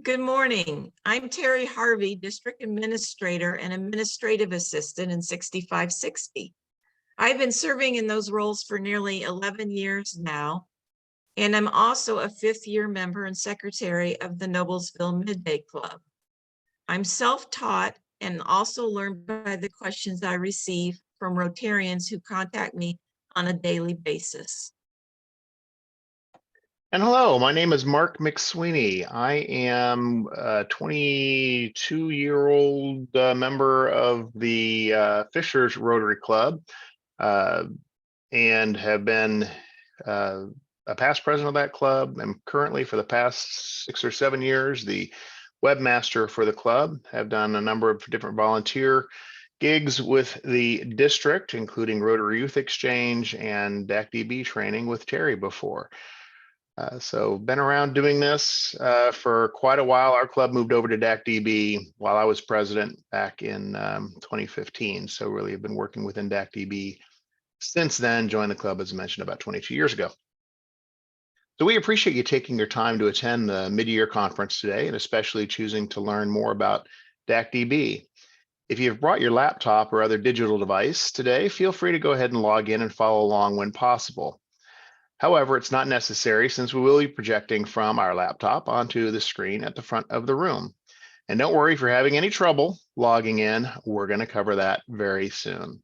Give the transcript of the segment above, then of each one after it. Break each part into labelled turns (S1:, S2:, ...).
S1: Good morning. I'm Terry Harvey, District Administrator and Administrative Assistant in 6560. I've been serving in those roles for nearly 11 years now, and I'm also a fifth-year member and secretary of the Noblesville Midday Club. I'm self-taught and also learn by the questions I receive from Rotarians who contact me on a daily basis.
S2: And hello, my name is Mark McSweeney. I am a 22-year-old member of the Fishers Rotary Club and have been a past president of that club. I'm currently, for the past 6 or 7 years, the webmaster for the club. Have done a number of different volunteer gigs with the district, including Rotary Youth Exchange and DACdb training with Terry before. So been around doing this for quite a while. Our club moved over to DACdb while I was president back in 2015. So really have been working within DACdb since then. Joined the club, as I mentioned, about 22 years ago. So we appreciate you taking your time to attend the mid-year conference today, and especially choosing to learn more about DACdb. If you've brought your laptop or other digital device today, feel free to go ahead and log in and follow along when possible. However, it's not necessary since we will be projecting from our laptop onto the screen at the front of the room. And don't worry if you're having any trouble logging in, we're going to cover that very soon.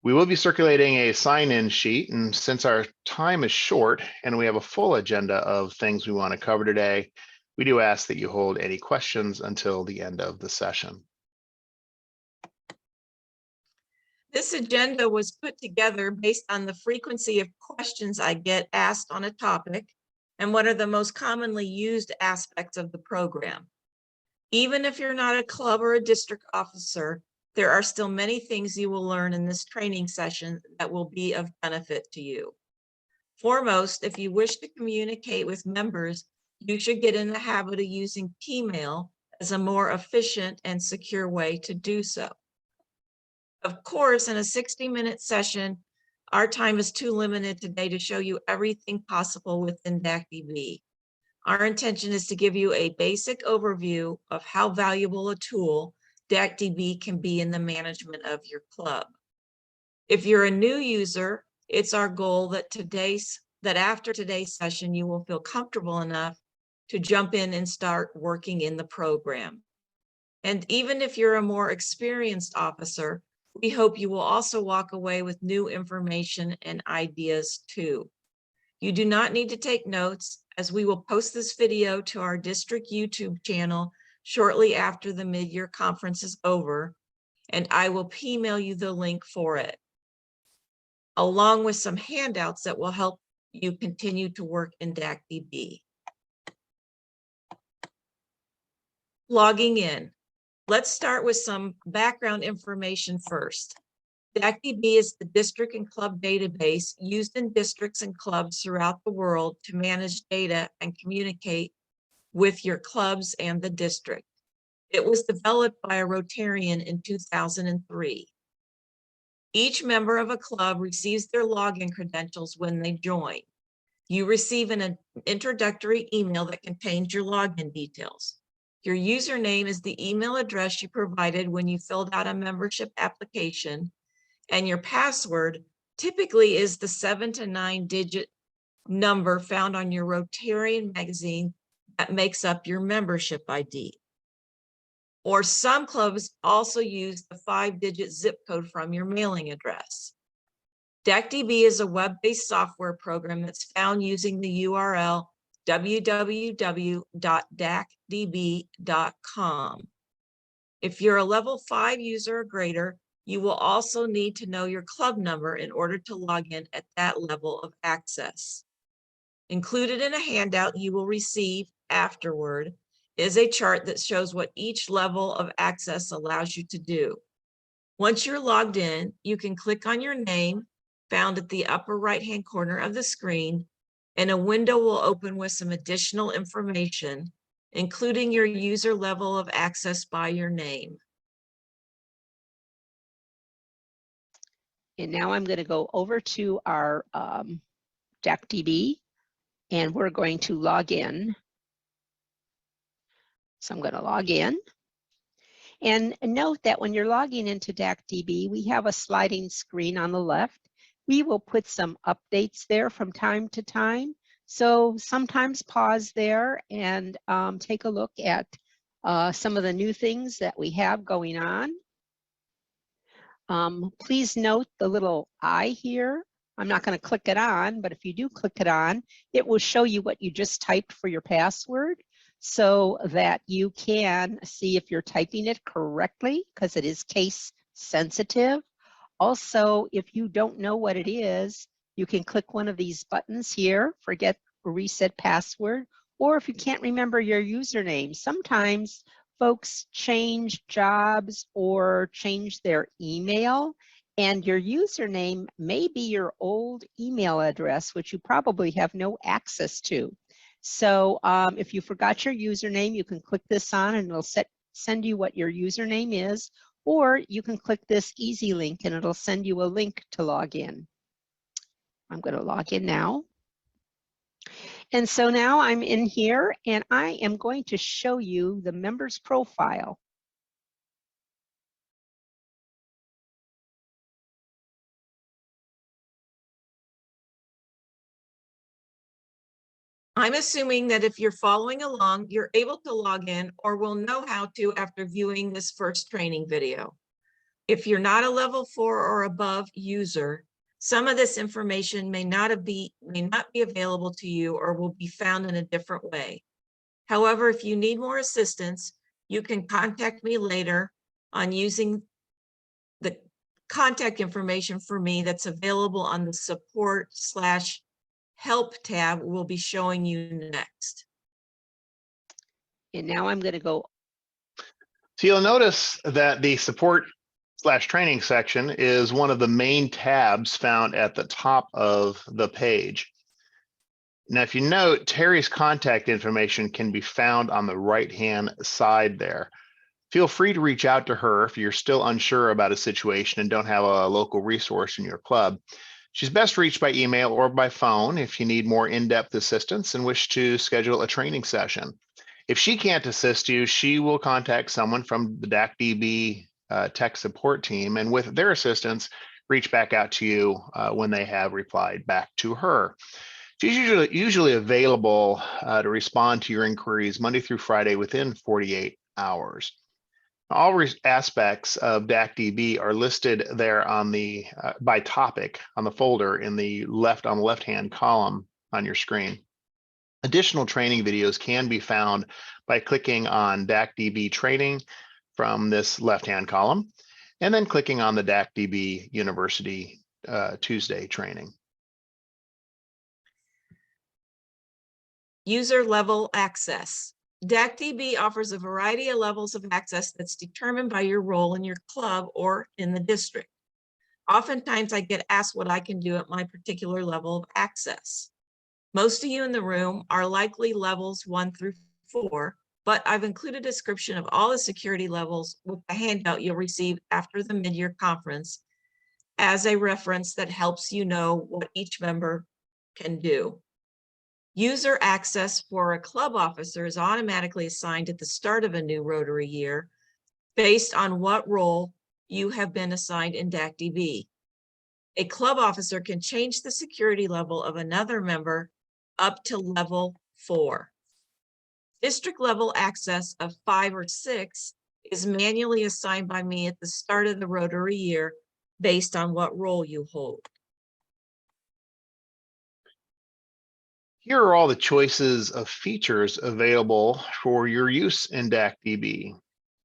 S2: We will be circulating a sign-in sheet, and since our time is short and we have a full agenda of things we want to cover today, we do ask that you hold any questions until the end of the session.
S1: This agenda was put together based on the frequency of questions I get asked on a topic and what are the most commonly used aspects of the program. Even if you're not a club or a district officer, there are still many things you will learn in this training session that will be of benefit to you. Foremost, if you wish to communicate with members, you should get in the habit of using email as a more efficient and secure way to do so. Of course, in a 60-minute session, our time is too limited today to show you everything possible within DACdb. Our intention is to give you a basic overview of how valuable a tool DACdb can be in the management of your club. If you're a new user, it's our goal that after today's session, you will feel comfortable enough to jump in and start working in the program. And even if you're a more experienced officer, we hope you will also walk away with new information and ideas too. You do not need to take notes, as we will post this video to our district YouTube channel shortly after the mid-year conference is over, and I will email you the link for it, along with some handouts that will help you continue to work in DACdb. Logging in. Let's start with some background information first. DACdb is the district and club database used in districts and clubs throughout the world to manage data and communicate with your clubs and the district. It was developed by a Rotarian in 2003. Each member of a club receives their login credentials when they join. You receive an introductory email that contains your login details. Your username is the email address you provided when you filled out a membership application, and your password typically is the 7 to 9-digit number found on your Rotarian magazine that makes up your membership ID. Or some clubs also use the 5-digit zip code from your mailing address. DACdb is a web-based software program that's found using the URL www.DACdb.com. If you're a level 5 user or greater, you will also need to know your club number in order to log in at that level of access. Included in a handout you will receive afterward is a chart that shows what each level of access allows you to do. Once you're logged in, you can click on your name found at the upper right-hand corner of the screen, and a window will open with some additional information, including your user level of access by your name.
S3: And now I'm going to go over to our DACdb, and we're going to log in. So I'm going to log in. And note that when you're logging into DACdb, we have a sliding screen on the left. We will put some updates there from time to time. So sometimes pause there and take a look at some of the new things that we have going on. Please note the little I here. I'm not going to click it on, but if you do click it on, it will show you what you just typed for your password so that you can see if you're typing it correctly, because it is case sensitive. Also, if you don't know what it is, you can click one of these buttons here, forget reset password, or if you can't remember your username, sometimes folks change jobs or change their email, and your username may be your old email address, which you probably have no access to. So if you forgot your username, you can click this on and it'll send you what your username is, or you can click this easy link and it'll send you a link to log in. I'm going to log in now. And so now I'm in here and I am going to show you the member's profile.
S1: I'm assuming that if you're following along, you're able to log in or will know how to after viewing this first training video. If you're not a level 4 or above user, some of this information may not be available to you or will be found in a different way. However, if you need more assistance, you can contact me later on using the contact information for me that's available on the support/help tab we'll be showing you next.
S3: And now I'm going to go.
S2: So you'll notice that the support/training section is one of the main tabs found at the top of the page. Now, if you note, Terry's contact information can be found on the right-hand side there. Feel free to reach out to her if you're still unsure about a situation and don't have a local resource in your club. She's best reached by email or by phone if you need more in-depth assistance and wish to schedule a training session. If she can't assist you, she will contact someone from the DACdb tech support team, and with their assistance, reach back out to you when they have replied back to her. She's usually available to respond to your inquiries Monday through Friday within 48 hours. All aspects of DACdb are listed there on the by topic on the folder in the left-hand column on your screen. Additional training videos can be found by clicking on DACdb training from this left-hand column, and then clicking on the DACdb University Tuesday training.
S1: User level access. DACdb offers a variety of levels of access that's determined by your role in your club or in the district. Oftentimes I get asked what I can do at my particular level of access. Most of you in the room are likely levels 1 through 4, but I've included a description of all the security levels with the handout you'll receive after the mid-year conference as a reference that helps you know what each member can do. User access for a club officer is automatically assigned at the start of a new Rotary year based on what role you have been assigned in DACdb. A club officer can change the security level of another member up to level 4. District level access of 5 or 6 is manually assigned by me at the start of the Rotary year based on what role you hold.
S2: Here are all the choices of features available for your use in DACdb.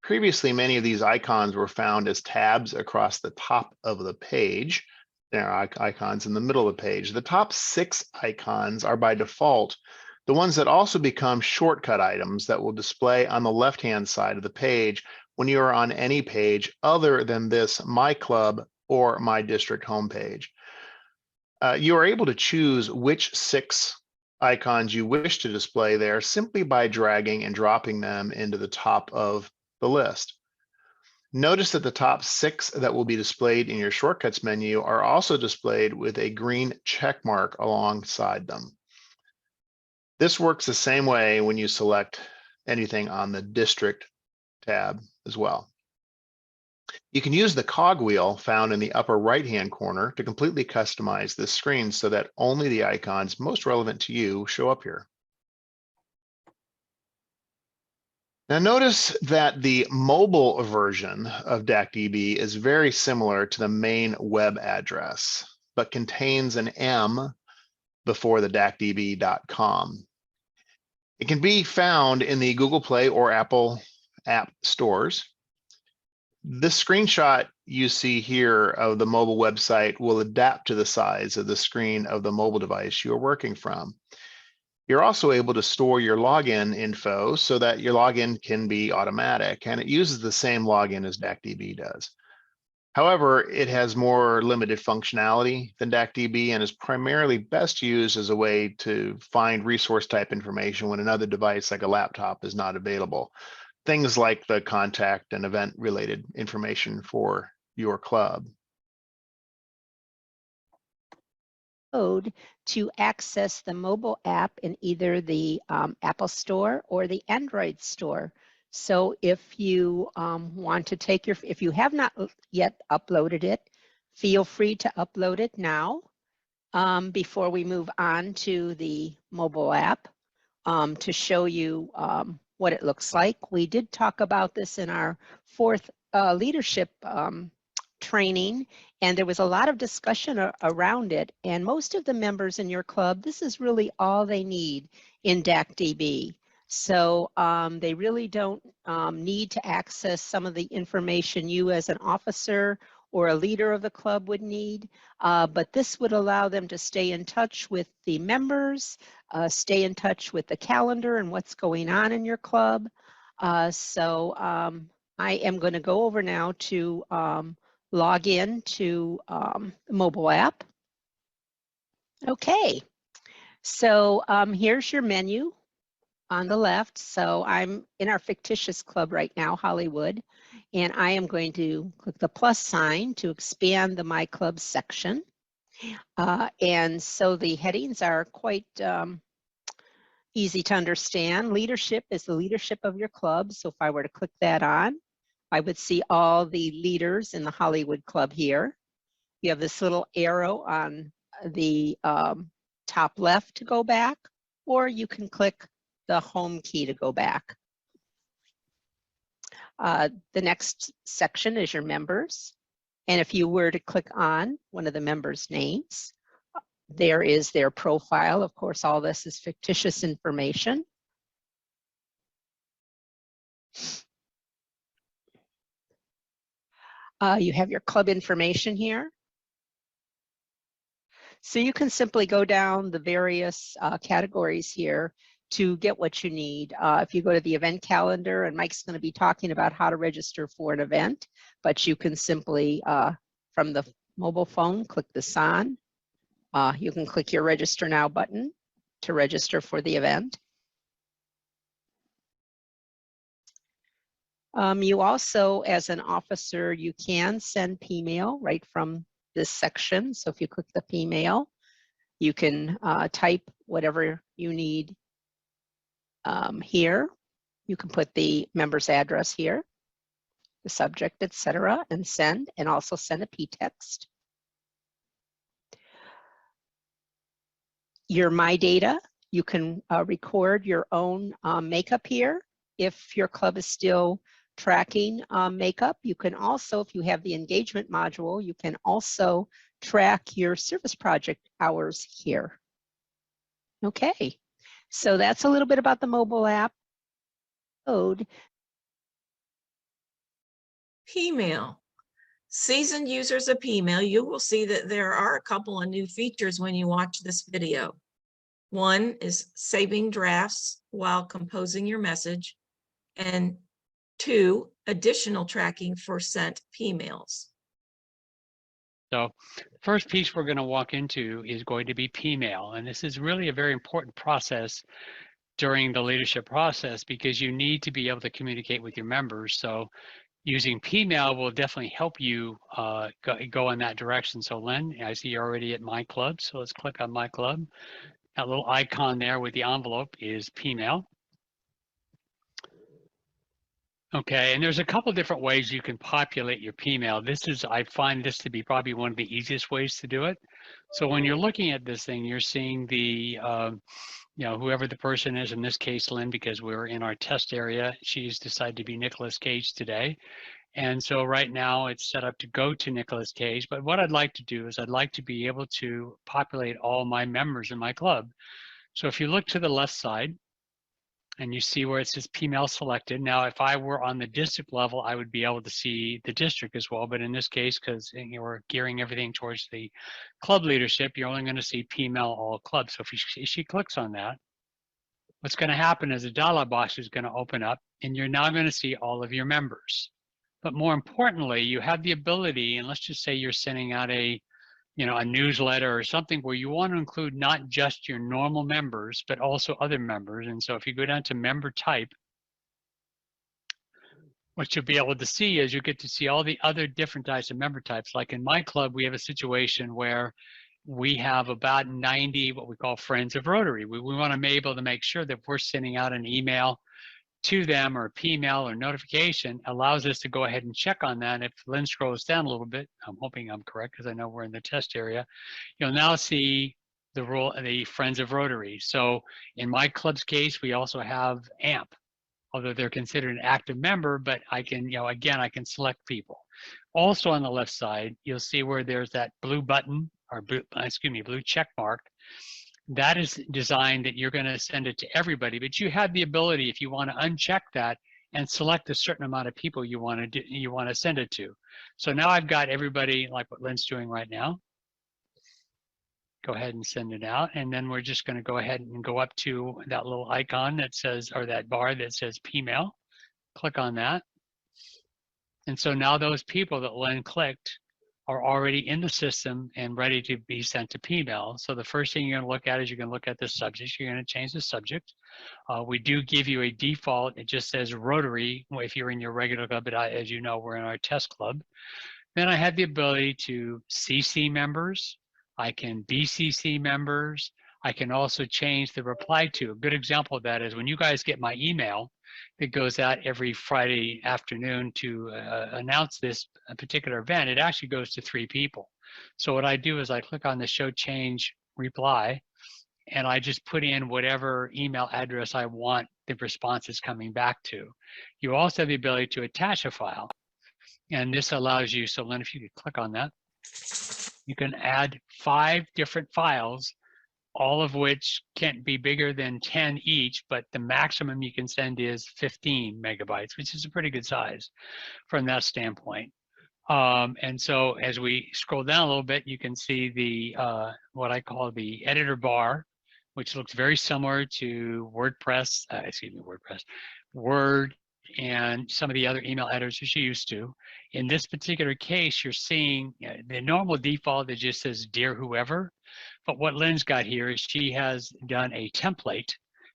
S2: Previously, many of these icons were found as tabs across the top of the page. There are icons in the middle of the page. The top 6 icons are by default the ones that also become shortcut items that will display on the left-hand side of the page when you are on any page other than this My Club or My District homepage. You are able to choose which 6 icons you wish to display there simply by dragging and dropping them into the top of the list. Notice that the top 6 that will be displayed in your shortcuts menu are also displayed with a green check mark alongside them. This works the same way when you select anything on the district tab as well. You can use the cogwheel found in the upper right-hand corner to completely customize this screen so that only the icons most relevant to you show up here. Now notice that the mobile version of DACdb is very similar to the main web address, but contains an M before the DACdb.com. It can be found in the Google Play or Apple app stores. This screenshot you see here of the mobile website will adapt to the size of the screen of the mobile device you are working from. You're also able to store your login info so that your login can be automatic, and it uses the same login as DACdb does. However, it has more limited functionality than DACdb and is primarily best used as a way to find resource type information when another device like a laptop is not available. Things like the contact and event related information for your club.
S3: Code to access the mobile app in either the Apple Store or the Android Store. So if you want to take your, if you have not yet uploaded it, feel free to upload it now before we move on to the mobile app to show you what it looks like. We did talk about this in our fourth leadership training, and there was a lot of discussion around it, and most of the members in your club, this is really all they need in DACdb. So they really don't need to access some of the information you as an officer or a leader of the club would need, but this would allow them to stay in touch with the members, stay in touch with the calendar and what's going on in your club. So I am going to go over now to log in to the mobile app. Okay, so here's your menu on the left. So I'm in our fictitious club right now, Hollywood, and I am going to click the plus sign to expand the My Club section. And so the headings are quite easy to understand. Leadership is the leadership of your club. So if I were to click that on, I would see all the leaders in the Hollywood Club here. You have this little arrow on the top left to go back, or you can click the home key to go back. The next section is your members. And if you were to click on one of the members' names, there is their profile. Of course, all this is fictitious information. You have your club information here. So you can simply go down the various categories here to get what you need. If you go to the event calendar, and Mike's going to be talking about how to register for an event, but you can simply, from the mobile phone, click this on. You can click your Register Now button to register for the event. You also, as an officer, you can send P-mail right from this section. So if you click the P-mail, you can type whatever you need here. You can put the member's address here, the subject, etc., and send, and also send a P-text. Your My Data, you can record your own makeup here. If your club is still tracking makeup, you can also, if you have the engagement module, you can also track your service project hours here. Okay, so that's a little bit about the mobile app. Code.
S1: P-mail. Seasoned users of P-mail, you will see that there are a couple of new features when you watch this video. One is saving drafts while composing your message, and 2, additional tracking for sent P-mails.
S4: So the first piece we're going to walk into is going to be P-mail, and this is really a very important process during the leadership process because you need to be able to communicate with your members. So using P-mail will definitely help you go in that direction. So Len, I see you're already at My Club, so let's click on My Club. That little icon there with the envelope is P-mail. Okay, and there's a couple different ways you can populate your P-mail. I find this to be probably one of the easiest ways to do it. So when you're looking at this thing, you're seeing the, whoever the person is, in this case, Lynn, because we're in our test area, she's decided to be Nicolas Cage today. And so right now it's set up to go to Nicolas Cage. But what I'd like to do is I'd like to be able to populate all my members in my club. So if you look to the left side, and you see where it says P-mail selected. Now, if I were on the district level, I would be able to see the district as well. But in this case, because we're gearing everything towards the club leadership, you're only going to see P-mail all club. So if she clicks on that, what's going to happen is a dialog box is going to open up, and you're now going to see all of your members. But more importantly, you have the ability, and let's just say you're sending out a newsletter or something where you want to include not just your normal members, but also other members. And so if you go down to member type, what you'll be able to see is you get to see all the other different types of member types. Like in my club, we have a situation where we have about 90 what we call friends of Rotary. We want to be able to make sure that we're sending out an email to them or a P-mail or notification allows us to go ahead and check on that. If Lynn scrolls down a little bit, I'm hoping I'm correct because I know we're in the test area, you'll now see the Friends of Rotary. So in my club's case, we also have AMP, although they're considered an active member, but I can, again, I can select people. Also on the left side, you'll see where there's that blue button or blue check mark. That is designed that you're going to send it to everybody, but you have the ability, if you want to uncheck that and select a certain amount of people you want to send it to. So now I've got everybody like what Lynn's doing right now. Go ahead and send it out, and then we're just going to go ahead and go up to that little icon that says, or that bar that says P-mail. Click on that, and so now those people that Lynn clicked are already in the system and ready to be sent to P-mail. So the first thing you're going to look at is you're going to look at the subject. You're going to change the subject. We do give you a default. It just says Rotary if you're in your regular club, but as you know, we're in our test club. Then I have the ability to CC members. I can BCC members. I can also change the reply to. A good example of that is when you guys get my email that goes out every Friday afternoon to announce this particular event, it actually goes to 3 people. So what I do is I click on the show change reply, and I just put in whatever email address I want the responses coming back to. You also have the ability to attach a file, and this allows you, so Lynn, if you could click on that, you can add 5 different files, all of which can't be bigger than 10 each, but the maximum you can send is 15 megabytes, which is a pretty good size from that standpoint. And so as we scroll down a little bit, you can see the what I call the editor bar, which looks very similar to WordPress, Word, and some of the other email editors you're used to. In this particular case, you're seeing the normal default that just says Dear Whoever. But what Lynn's got here is she has done a template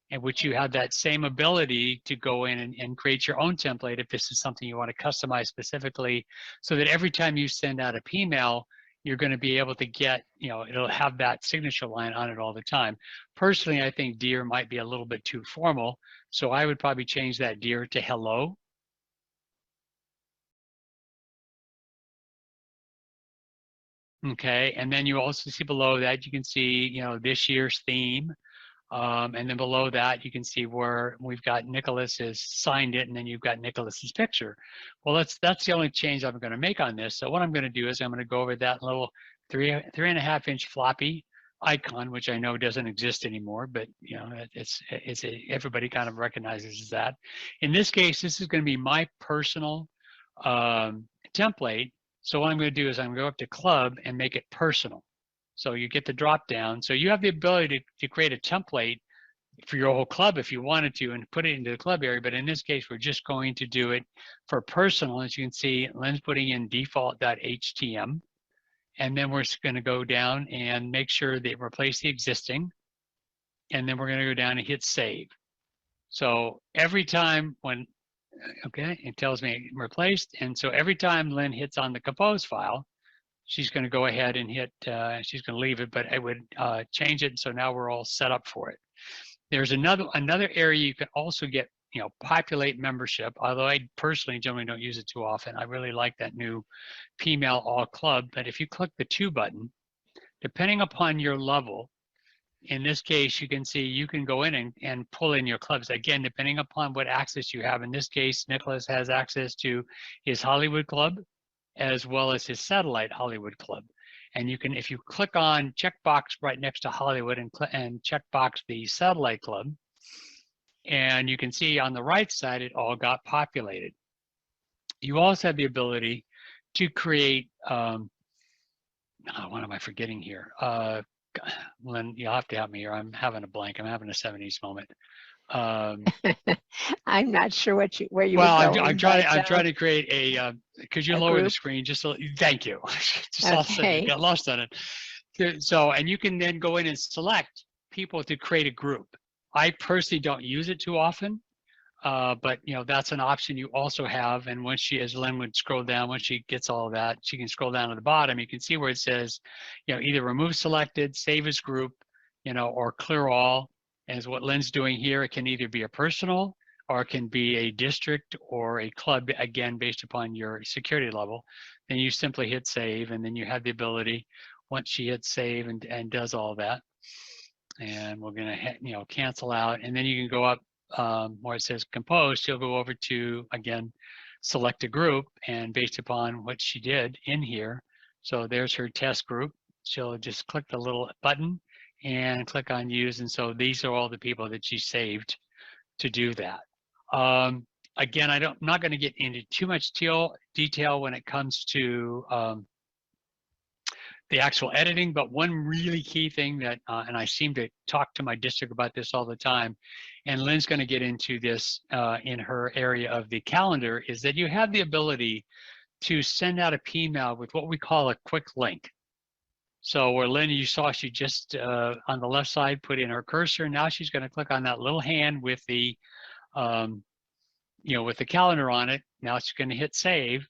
S4: in which you have that same ability to go in and create your own template if this is something you want to customize specifically, so that every time you send out a P-mail, you're going to be able to get, it'll have that signature line on it all the time. Personally, I think Dear might be a little bit too formal, so I would probably change that Dear to Hello. Okay, and then you also see below that, you can see, this year's theme. And then below that, you can see where we've got Nicholas has signed it, and then you've got Nicholas's picture. Well, that's the only change I'm going to make on this. So what I'm going to do is I'm going to go over that little 3.5-inch floppy icon, which I know doesn't exist anymore, but everybody kind of recognizes that. In this case, this is going to be my personal template. So what I'm going to do is I'm going to go up to Club and make it personal. So you get the drop down. So you have the ability to create a template for your whole club if you wanted to and put it into the club area. But in this case, we're just going to do it for personal. As you can see, Lynn's putting in default.htm. And then we're just going to go down and make sure that replace the existing. And then we're going to go down and hit save. So every time it tells me replaced. And so every time Lynn hits on the compose file, she's going to go ahead and hit, she's going to leave it, but I would change it. So now we're all set up for it. There's another area you can also get populate membership, although I personally generally don't use it too often. I really like that new P-mail all club. But if you click the to button, depending upon your level, in this case, you can see you can go in and pull in your clubs. Again, depending upon what access you have. In this case, Nicholas has access to his Hollywood Club as well as his satellite Hollywood Club. And you can, if you click on checkbox right next to Hollywood and checkbox the satellite club, and you can see on the right side, it all got populated. You also have the ability to create, what am I forgetting here? Lynn, you'll have to help me here. I'm having a blank. I'm having a 70s moment.
S3: I'm not sure where you
S4: Well,
S3: were going.
S4: I'm trying to create a, could you lower the
S3: group?
S4: screen just so, thank you. Just all of a sudden
S3: Okay.
S4: you got lost on it. So, and you can then go in and select people to create a group. I personally don't use it too often, but that's an option you also have. And once as Lynn would scroll down, once she gets all of that, she can scroll down to the bottom. You can see where it says, either remove selected, save as group, or clear all. As what Lynn's doing here, it can either be a personal or it can be a district or a club, again, based upon your security level. Then you simply hit save, and then you have the ability, once she hits save and does all that, and we're gonna cancel out, and then you can go up where it says compose. She'll go over to, again, select a group, and based upon what she did in here, so there's her test group. She'll just click the little button and click on use, and so these are all the people that she saved to do that. Again, I'm not going to get into too much detail when it comes to the actual editing, but one really key thing that, and I seem to talk to my district about this all the time, and Lynn's going to get into this in her area of the calendar, is that you have the ability to send out a P-mail with what we call a quick link. So where Lynn, you saw she just on the left side put in her cursor. Now she's going to click on that little hand with the, with the calendar on it. Now she's going to hit save.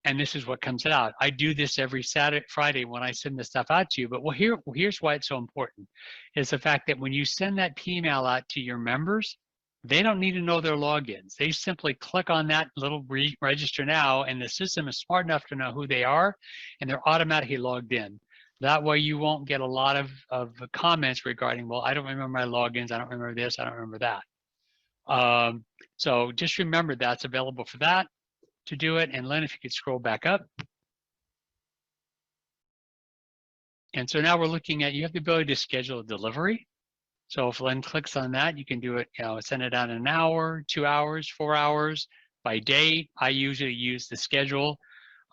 S4: And this is what comes out. I do this every Friday when I send this stuff out to you. But here's why it's so important, is the fact that when you send that P-mail out to your members, they don't need to know their logins. They simply click on that little register now, and the system is smart enough to know who they are, and they're automatically logged in. That way you won't get a lot of comments regarding, well, I don't remember my logins, I don't remember this, I don't remember that. So just remember that's available for that to do it. And Lynn, if you could scroll back up. And so now we're looking at, you have the ability to schedule a delivery. So if Lynn clicks on that, you can do it, send it out in an hour, 2 hours, 4 hours, by date. I usually use the schedule,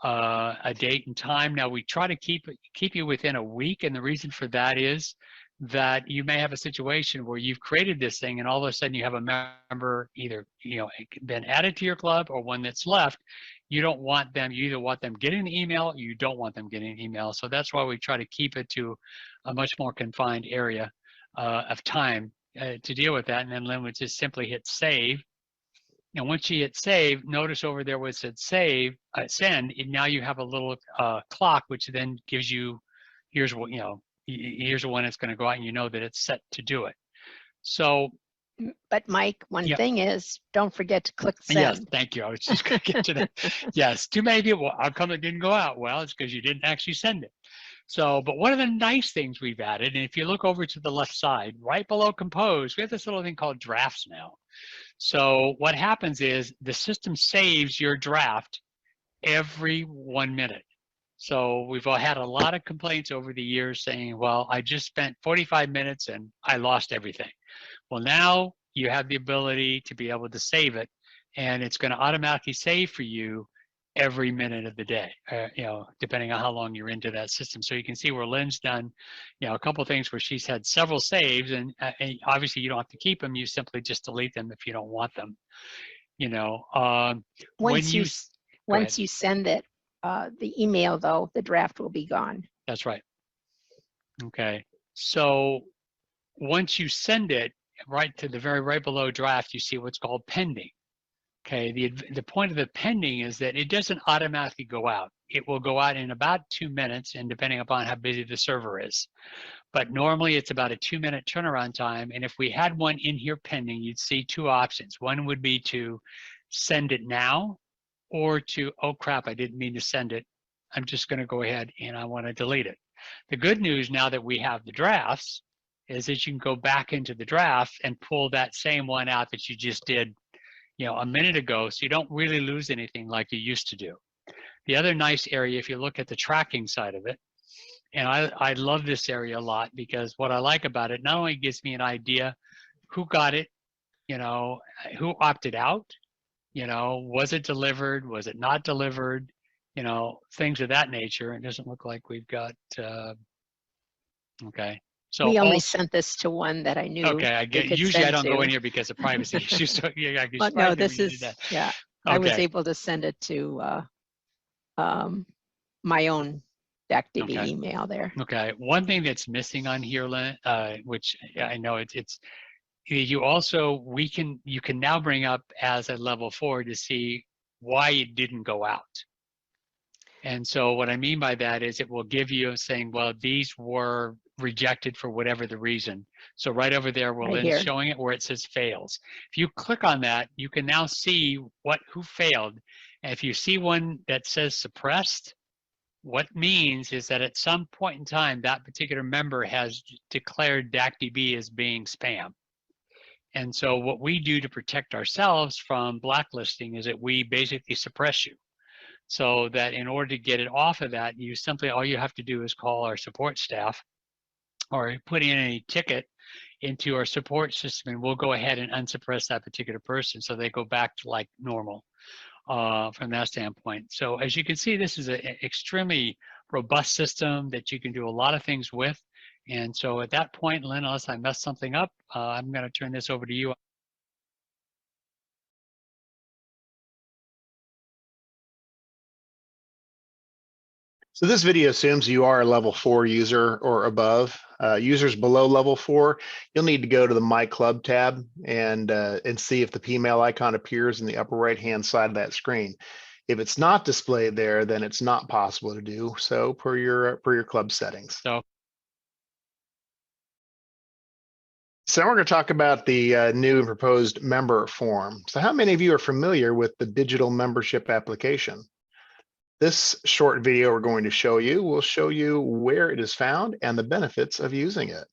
S4: a date and time. Now we try to keep you within a week, and the reason for that is that you may have a situation where you've created this thing and all of a sudden you have a member either been added to your club or one that's left. You don't want them, you either want them getting an email or you don't want them getting an email. So that's why we try to keep it to a much more confined area of time to deal with that. And then Lynn would just simply hit save. And once you hit save, notice over there where it said save, send, and now you have a little clock, which then gives you, here's what, here's when it's going to go out, and you know that it's set to do it. So,
S3: but Mike, one thing is, don't forget to click send.
S4: Yes, thank you. I was just going to get to that. Yes, too many people, how come it didn't go out? Well, it's because you didn't actually send it. So, but one of the nice things we've added, and if you look over to the left side, right below compose, we have this little thing called drafts now. So what happens is the system saves your draft every 1 minute. So we've all had a lot of complaints over the years saying, well, I just spent 45 minutes and I lost everything. Well, now you have the ability to be able to save it, and it's going to automatically save for you every minute of the day, depending on how long you're into that system. So you can see where Lynn's done, a couple of things where she's had several saves, and obviously you don't have to keep them. You simply just delete them if you don't want them.
S3: Once you send it, the email though, the draft will be gone.
S4: That's right. Okay. So once you send it right to the right below draft, you see what's called pending. Okay, the point of the pending is that it doesn't automatically go out. It will go out in about 2 minutes, and depending upon how busy the server is. but normally it's about a 2-minute turnaround time. And if we had one in here pending, you'd see two options. One would be to send it now, or to, oh crap, I didn't mean to send it. I'm just going to go ahead and I want to delete it. The good news now that we have the drafts is that you can go back into the draft and pull that same one out that you just did, a minute ago. So you don't really lose anything like you used to do. The other nice area, if you look at the tracking side of it, and I love this area a lot, because what I like about it, not only gives me an idea who got it, who opted out, was it delivered, was it not delivered, things of that nature. It doesn't look like we've got, okay. So
S3: we only
S4: also,
S3: sent this to one that I knew.
S4: okay, I get, usually I don't go in here because of privacy issues. So yeah, I
S3: But no, this is, yeah, I was
S4: Okay.
S3: able to send it to my own DACdb
S4: Okay.
S3: email there.
S4: Okay, one thing that's missing on here, Lynn, which I know it's you can now bring up as a level 4 to see why it didn't go out. And so what I mean by that is it will give you saying, well, these were rejected for whatever the reason. So right over there,
S3: Right
S4: Lynn's
S3: here.
S4: showing it where it says fails. If you click on that, you can now see who failed. And if you see one that says suppressed, what it means is that at some point in time, that particular member has declared DACdb as being spam. And so what we do to protect ourselves from blacklisting is that we basically suppress you. So that in order to get it off of that, all you have to do is call our support staff or put in a ticket into our support system, and we'll go ahead and unsuppress that particular person so they go back to like normal from that standpoint. So as you can see, this is an extremely robust system that you can do a lot of things with. And so at that point, Lynn, unless I messed something up, I'm going to turn this over to you.
S2: So this video assumes you are a level 4 user or above. Users below level 4, you'll need to go to the My Club tab and see if the Pmail icon appears in the upper right-hand side of that screen. If it's not displayed there, then it's not possible to do so per your club settings. So now we're going to talk about the new and proposed member form. So how many of you are familiar with the digital membership application? This short video we're going to show you will show you where it is found and the benefits of using it.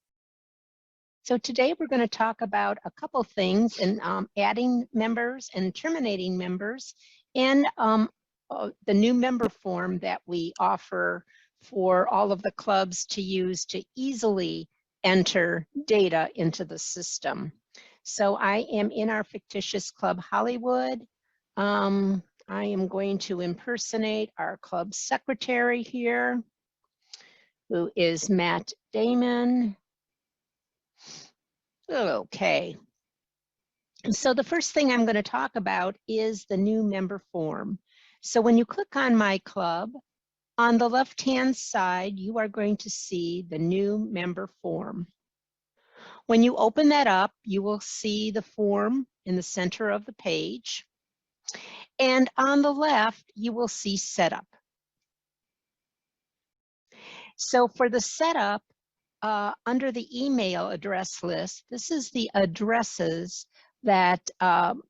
S3: So today we're going to talk about a couple things in adding members and terminating members in the new member form that we offer for all of the clubs to use to easily enter data into the system. So I am in our fictitious Club Hollywood. I am going to impersonate our club secretary here, who is Matt Damon. Okay. So the first thing I'm going to talk about is the new member form. So when you click on My Club, on the left-hand side, you are going to see the new member form. When you open that up, you will see the form in the center of the page. And on the left, you will see setup. So for the setup, under the email address list, this is the addresses that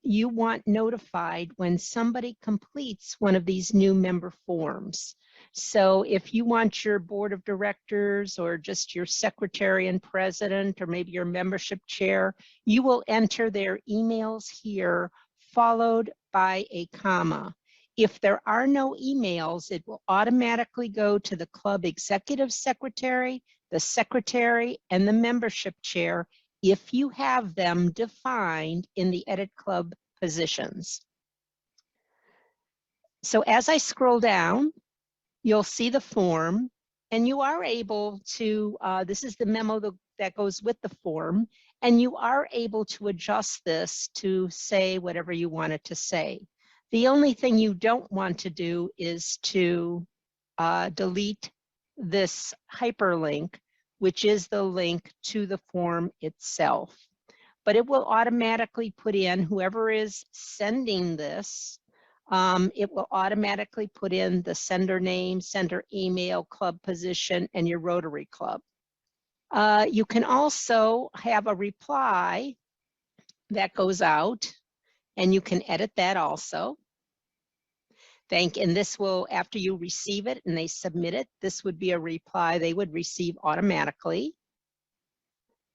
S3: you want notified when somebody completes one of these new member forms. So if you want your board of directors or just your secretary and president or maybe your membership chair, you will enter their emails here, followed by a comma. If there are no emails, it will automatically go to the club executive secretary, the secretary, and the membership chair if you have them defined in the edit club positions. So as I scroll down, you'll see the form, and you are able to, this is the memo that goes with the form, and you are able to adjust this to say whatever you want it to say. The only thing you don't want to do is to delete this hyperlink, which is the link to the form itself. But it will automatically put in whoever is sending this, it will automatically put in the sender name, sender email, club position, and your Rotary club. You can also have a reply that goes out, and you can edit that also. And this will, after you receive it and they submit it, this would be a reply they would receive automatically.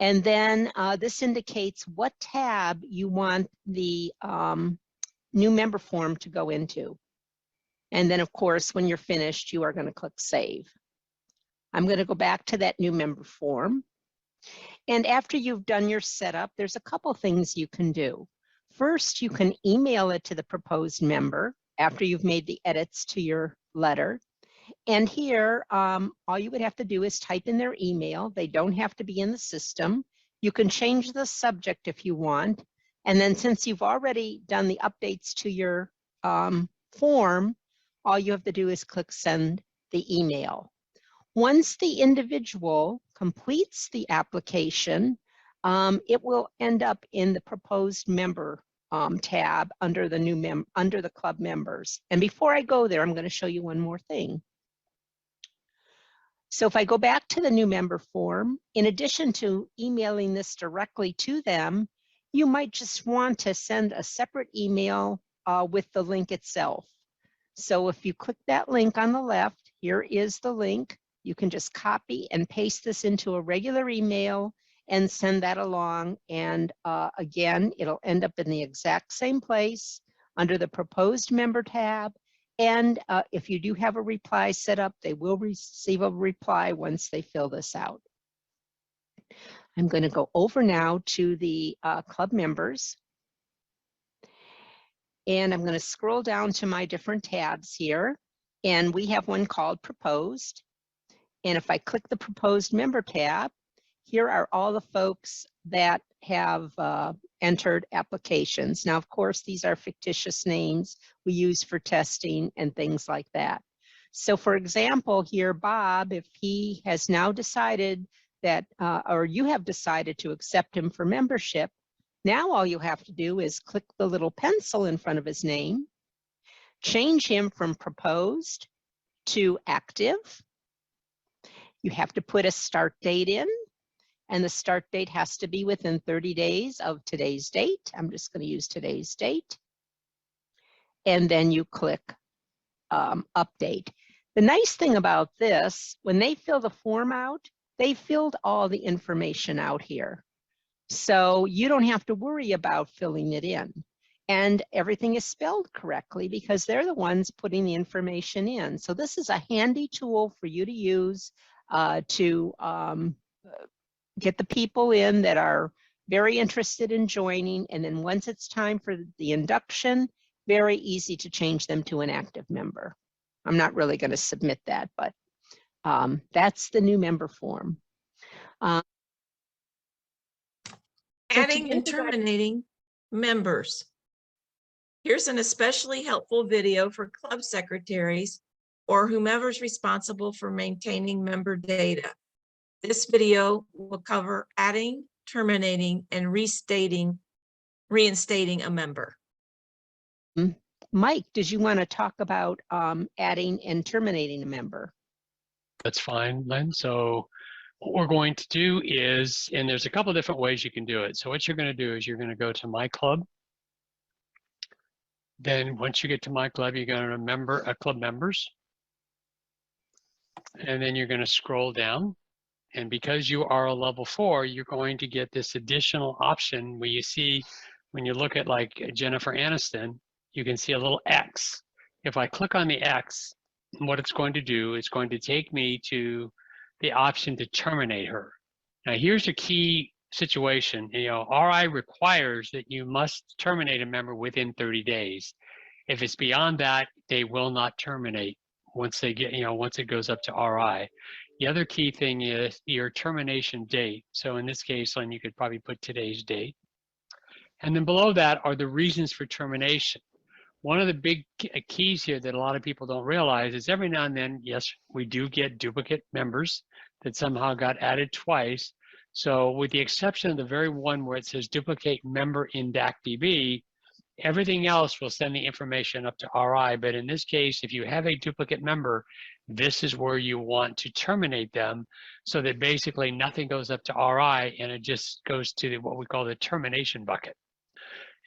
S3: And then this indicates what tab you want the new member form to go into. And then, of course, when you're finished, you are going to click Save. I'm going to go back to that new member form. And after you've done your setup, there's a couple things you can do. First, you can email it to the proposed member after you've made the edits to your letter. And here, all you would have to do is type in their email. They don't have to be in the system. You can change the subject if you want. And then since you've already done the updates to your form, all you have to do is click Send the email. Once the individual completes the application, it will end up in the proposed member tab under the under the club members. And before I go there, I'm going to show you one more thing. So if I go back to the new member form, in addition to emailing this directly to them, you might just want to send a separate email with the link itself. So if you click that link on the left, here is the link. You can just copy and paste this into a regular email and send that along. And again, it'll end up in the exact same place under the proposed member tab. And if you do have a reply set up, they will receive a reply once they fill this out. I'm going to go over now to the club members. And I'm going to scroll down to my different tabs here. And we have one called Proposed. And if I click the Proposed Member tab, here are all the folks that have entered applications. Now, of course, these are fictitious names we use for testing and things like that. So for example, here, Bob, if he has now decided that, or you have decided to accept him for membership, now all you have to do is click the little pencil in front of his name, change him from proposed to active. You have to put a start date in, and the start date has to be within 30 days of today's date. I'm just going to use today's date. And then you click update. The nice thing about this, when they fill the form out, they filled all the information out here. So you don't have to worry about filling it in. And everything is spelled correctly because they're the ones putting the information in. So this is a handy tool for you to use to get the people in that are very interested in joining. And then once it's time for the induction, very easy to change them to an active member. I'm not really going to submit that, but that's the new member form.
S1: Adding and terminating members. Here's an especially helpful video for club secretaries or whomever's responsible for maintaining member data. This video will cover adding, terminating, and reinstating a member.
S3: Mike, did you want to talk about adding and terminating a member?
S4: That's fine, Lynn. So what we're going to do is, and there's a couple of different ways you can do it. So what you're going to do is you're going to go to My Club. Then once you get to My Club, you're going to remember Club Members. And then you're going to scroll down. And because you are a level 4, you're going to get this additional option where you see, when you look at like Jennifer Aniston, you can see a little X. If I click on the X, what it's going to do, it's going to take me to the option to terminate her. Now here's a key situation. You know, RI requires that you must terminate a member within 30 days. If it's beyond that, they will not terminate once they get, once it goes up to RI. The other key thing is your termination date. So in this case, Lynn, you could probably put today's date. And then below that are the reasons for termination. One of the big keys here that a lot of people don't realize is every now and then, yes, we do get duplicate members that somehow got added twice. So with the exception of the very one where it says duplicate member in DACdb, Everything else will send the information up to RI, but in this case, if you have a duplicate member, this is where you want to terminate them so that basically nothing goes up to RI and it just goes to what we call the termination bucket.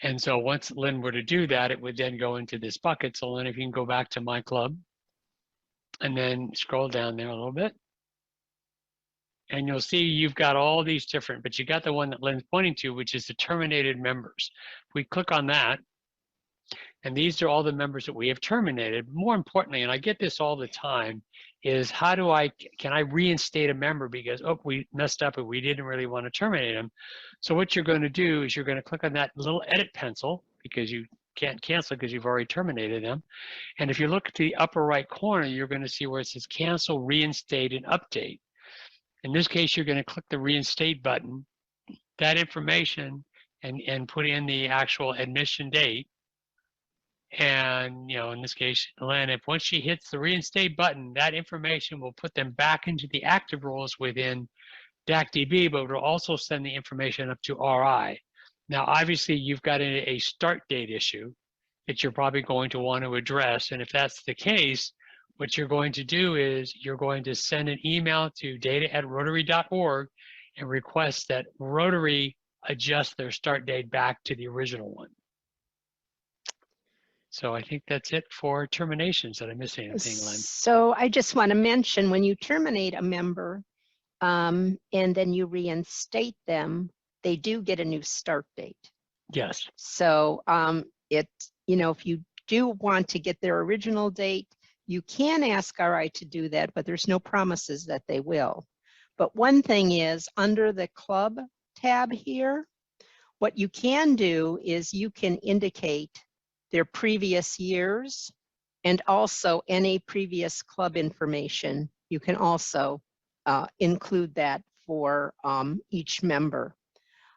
S4: And so once Lynn were to do that, it would then go into this bucket. So Lynn, if you can go back to My Club and then scroll down there a little bit. And you'll see you've got all these different, but you got the one that Lynn's pointing to, which is the terminated members. If we click on that, and these are all the members that we have terminated. More importantly, and I get this all the time, is can I reinstate a member because, oh, we messed up and we didn't really want to terminate them. So what you're going to do is you're going to click on that little edit pencil because you can't cancel because you've already terminated them. And if you look at the upper right corner, you're going to see where it says cancel, reinstate, and update. In this case, you're going to click the reinstate button, that information, and put in the actual admission date. And, in this case, Lynn, if once she hits the reinstate button, that information will put them back into the active roles within DACdb, but it will also send the information up to RI. Now, obviously, you've got a start date issue that you're probably going to want to address. And if that's the case, what you're going to do is you're going to send an email to data@rotary.org and request that Rotary adjust their start date back to the original one. So I think that's it for terminations. Did I miss anything, Lynn?
S3: So I just want to mention when you terminate a member and then you reinstate them, they do get a new start date.
S4: Yes.
S3: So if you do want to get their original date, you can ask RI to do that, but there's no promises that they will. But one thing is under the club tab here, what you can do is you can indicate their previous years and also any previous club information. You can also include that for each member.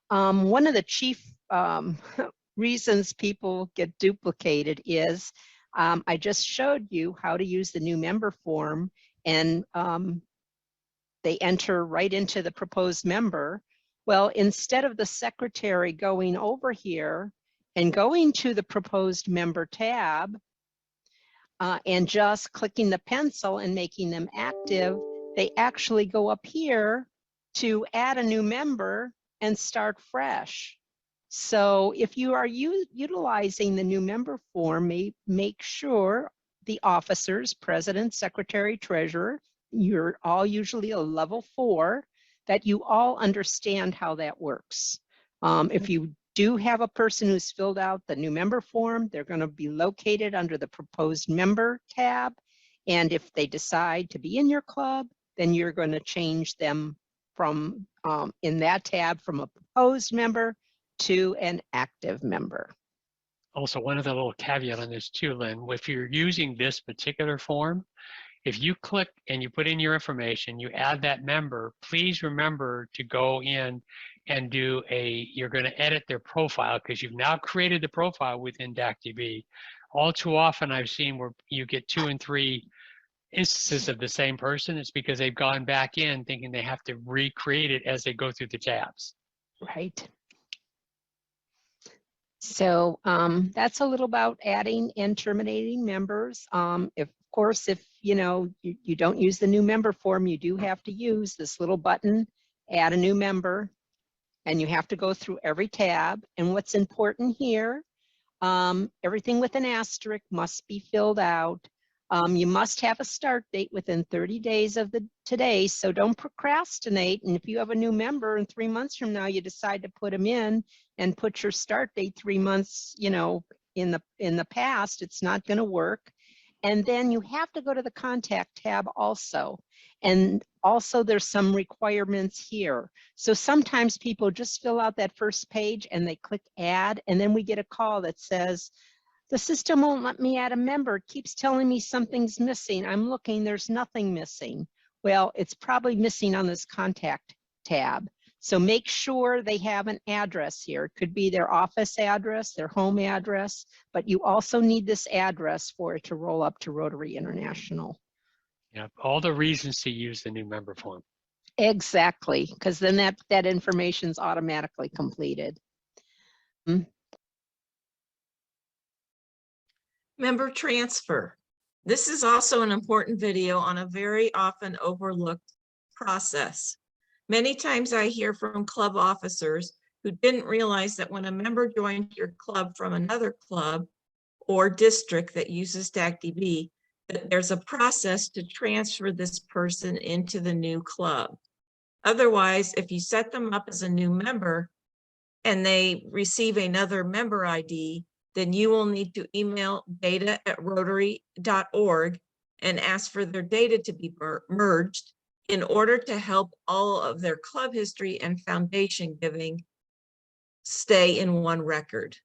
S3: One of the chief reasons people get duplicated is I just showed you how to use the new member form, and they enter right into the proposed member. Well, instead of the secretary going over here and going to the proposed member tab and just clicking the pencil and making them active, they actually go up here to add a new member and start fresh. So if you are utilizing the new member form, make sure the officers, president, secretary, treasurer, you're all usually a level 4, that you all understand how that works. If you do have a person who's filled out the new member form, they're going to be located under the proposed member tab. And if they decide to be in your club, then you're going to change them from in that tab from a proposed member to an active member.
S4: Also, one other little caveat on this too, Lynn, if you're using this particular form, if you click and you put in your information, you add that member, please remember to go in and you're going to edit their profile because you've now created the profile within DACdb. All too often I've seen where you get 2 and 3 instances of the same person. It's because they've gone back in thinking they have to recreate it as they go through the tabs.
S3: Right. So that's a little about adding and terminating members. Of course, if you don't use the new member form, you do have to use this little button, add a new member, and you have to go through every tab. And what's important here, everything with an asterisk must be filled out. You must have a start date within 30 days of today, so don't procrastinate. And if you have a new member and 3 months from now you decide to put them in and put your start date 3 months, in the past, it's not going to work. And then you have to go to the contact tab also. And also there's some requirements here. So sometimes people just fill out that first page and they click add, and then we get a call that says, the system won't let me add a member. It keeps telling me something's missing. I'm looking, there's nothing missing. Well, it's probably missing on this contact tab. So make sure they have an address here. It could be their office address, their home address, but you also need this address for it to roll up to Rotary International.
S4: Yeah, all the reasons to use the new member form.
S3: Exactly, because then that information is automatically completed.
S1: Member transfer. This is also an important video on a very often overlooked process. Many times I hear from club officers who didn't realize that when a member joined your club from another club or district that uses DACdb, that there's a process to transfer this person into the new club. Otherwise, if you set them up as a new member and they receive another member ID, then you will need to email data@rotary.org and ask for their data to be merged in order to help all of their club history and foundation giving stay in one record.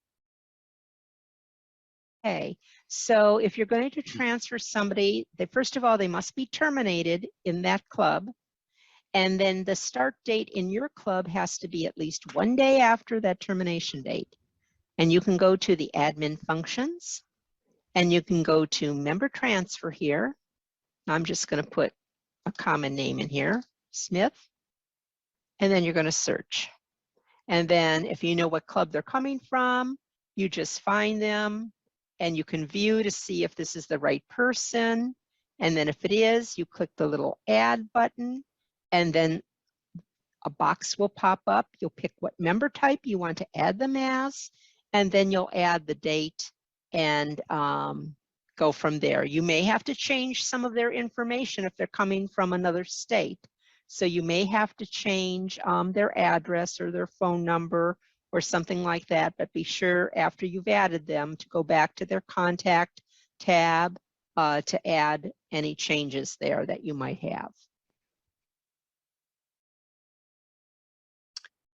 S3: Okay, so if you're going to transfer somebody, first of all, they must be terminated in that club. And then the start date in your club has to be at least 1 day after that termination date. And you can go to the admin functions and you can go to member transfer here. I'm just going to put a common name in here, Smith, and then you're going to search. And then if you know what club they're coming from, you just find them and you can view to see if this is the right person. And then if it is, you click the little add button and then a box will pop up. You'll pick what member type you want to add them as, and then you'll add the date and go from there. You may have to change some of their information if they're coming from another state. So you may have to change their address or their phone number or something like that, but be sure after you've added them to go back to their contact tab to add any changes there that you might have.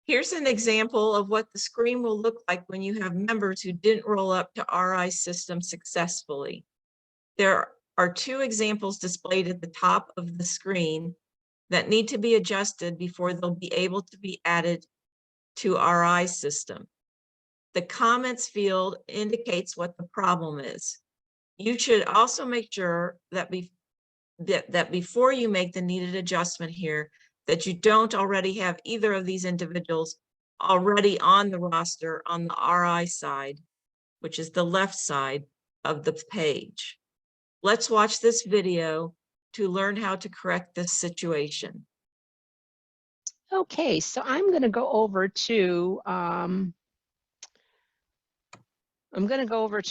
S1: Here's an example of what the screen will look like when you have members who didn't roll up to RI system successfully. There are 2 examples displayed at the top of the screen that need to be adjusted before they'll be able to be added to RI system. The comments field indicates what the problem is. You should also make sure that, that before you make the needed adjustment here, that you don't already have either of these individuals already on the roster on the RI side, which is the left side of the page. Let's watch this video to learn how to correct this situation.
S3: Okay, so I'm going to go over to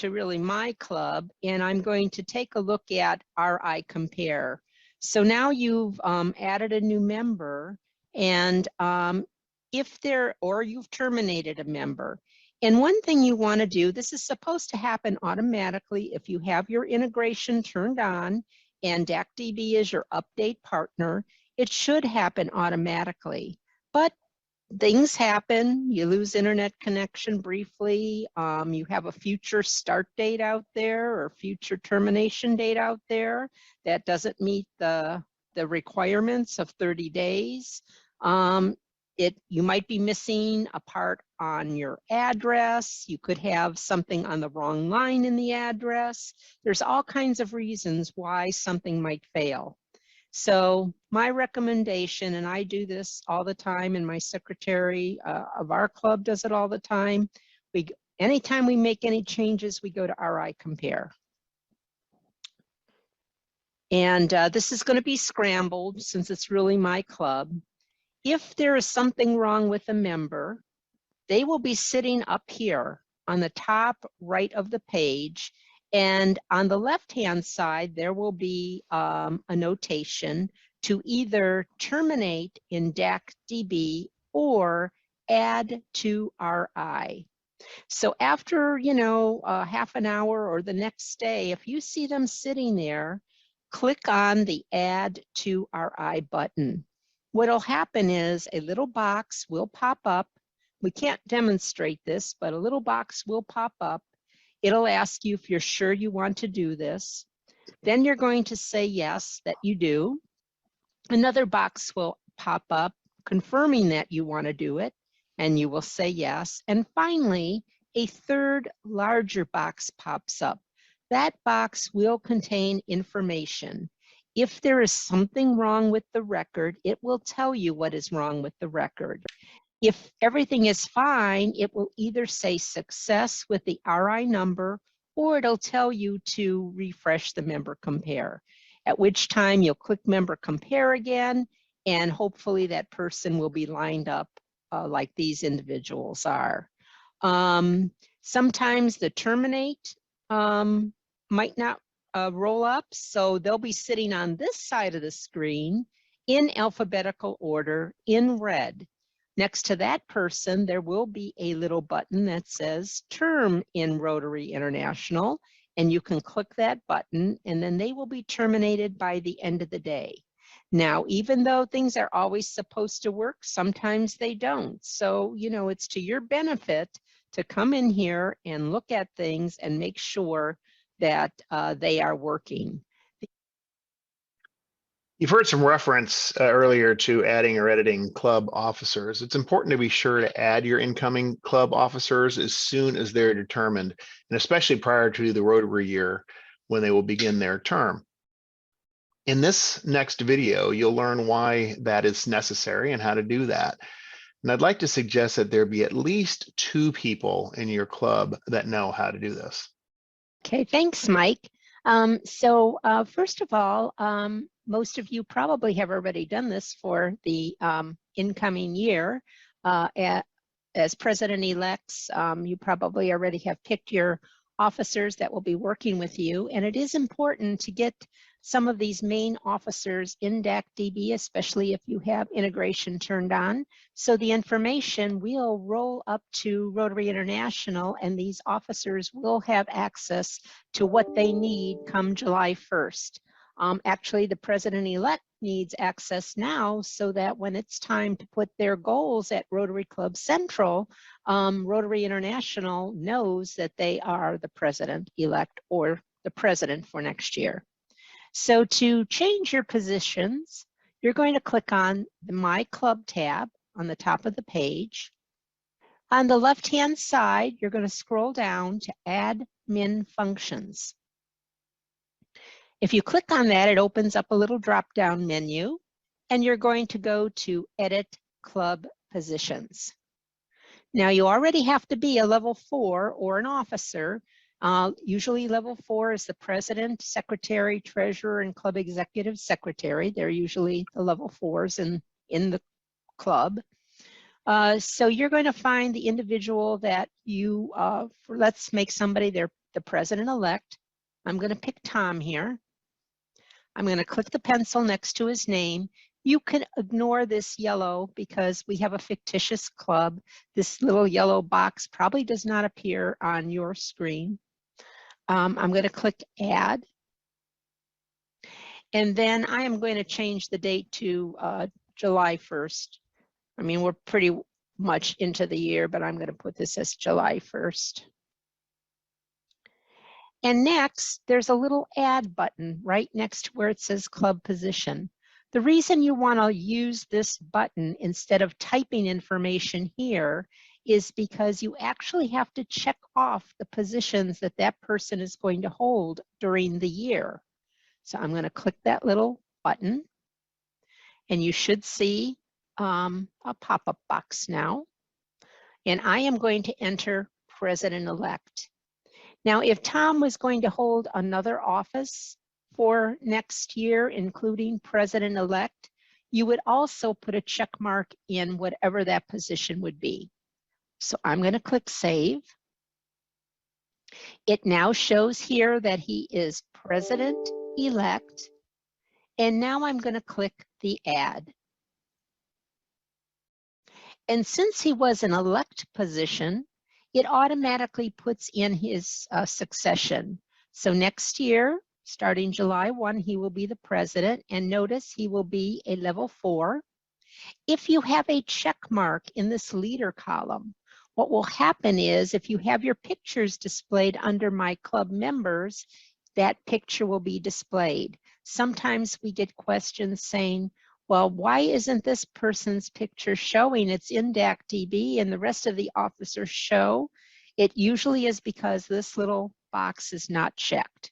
S3: really my club, and I'm going to take a look at RI Compare. So now you've added a new member, and or you've terminated a member. And one thing you want to do, this is supposed to happen automatically if you have your integration turned on and DACdb is your update partner. It should happen automatically, but things happen. You lose internet connection briefly. You have a future start date out there or future termination date out there that doesn't meet the requirements of 30 days. You might be missing a part on your address. You could have something on the wrong line in the address. There's all kinds of reasons why something might fail. So my recommendation, and I do this all the time, and my secretary of our club does it all the time. Anytime we make any changes, we go to RI Compare. And this is going to be scrambled since it's really my club. If there is something wrong with a member, they will be sitting up here on the top right of the page. And on the left-hand side, there will be a notation to either terminate in DACdb or add to RI. So after, half an hour or the next day, if you see them sitting there, click on the Add to RI button. What'll happen is a little box will pop up. We can't demonstrate this, but a little box will pop up. It'll ask you if you're sure you want to do this. Then you're going to say yes, that you do. Another box will pop up confirming that you want to do it, and you will say yes. And finally, a third larger box pops up. That box will contain information. If there is something wrong with the record, it will tell you what is wrong with the record. If everything is fine, it will either say success with the RI number or it'll tell you to refresh the member compare, at which time you'll click member compare again, and hopefully that person will be lined up like these individuals are. Sometimes the terminate might not roll up, so they'll be sitting on this side of the screen in alphabetical order in red. Next to that person, there will be a little button that says term in Rotary International, and you can click that button, and then they will be terminated by the end of the day. Now, even though things are always supposed to work, sometimes they don't. So, you know, it's to your benefit to come in here and look at things and make sure that they are working.
S2: You've heard some reference earlier to adding or editing club officers. It's important to be sure to add your incoming club officers as soon as they're determined, and especially prior to the Rotary year when they will begin their term. In this next video, you'll learn why that is necessary and how to do that. And I'd like to suggest that there be at least 2 people in your club that know how to do this.
S3: Okay, thanks, Mike. First of all, most of you probably have already done this for the incoming year. As president-elects, you probably already have picked your officers that will be working with you, and it is important to get some of these main officers in DACdb, especially if you have integration turned on. So the information will roll up to Rotary International, and these officers will have access to what they need come July 1st. Actually, the president-elect needs access now so that when it's time to put their goals at Rotary Club Central, Rotary International knows that they are the president-elect or the president for next year. So to change your positions, you're going to click on the My Club tab on the top of the page. On the left-hand side, you're going to scroll down to Admin Functions. If you click on that, it opens up a little drop-down menu, and you're going to go to Edit Club Positions. Now, you already have to be a level 4 or an officer. Usually level 4 is the president, secretary, treasurer, and club executive secretary. They're usually the level 4s in the club. So you're going to find the individual that you, let's make somebody the president-elect. I'm going to pick Tom here. I'm going to click the pencil next to his name. You can ignore this yellow because we have a fictitious club. This little yellow box probably does not appear on your screen. I'm going to click Add. And then I am going to change the date to July 1st. I mean, we're pretty much into the year, but I'm going to put this as July 1st. And next, there's a little Add button right next to where it says Club Position. The reason you want to use this button instead of typing information here is because you actually have to check off the positions that that person is going to hold during the year. So I'm going to click that little button, and you should see a pop-up box now. And I am going to enter President-elect. Now, if Tom was going to hold another office for next year, including president-elect, you would also put a check mark in whatever that position would be. So I'm going to click Save. It now shows here that he is president-elect, and now I'm going to click the Add. And since he was an elect position, it automatically puts in his succession. So next year, starting July 1, he will be the president, and notice he will be a level 4. If you have a check mark in this leader column, what will happen is if you have your pictures displayed under My Club Members, that picture will be displayed. Sometimes we get questions saying, well, why isn't this person's picture showing? It's in DACdb and the rest of the officers show. It usually is because this little box is not checked.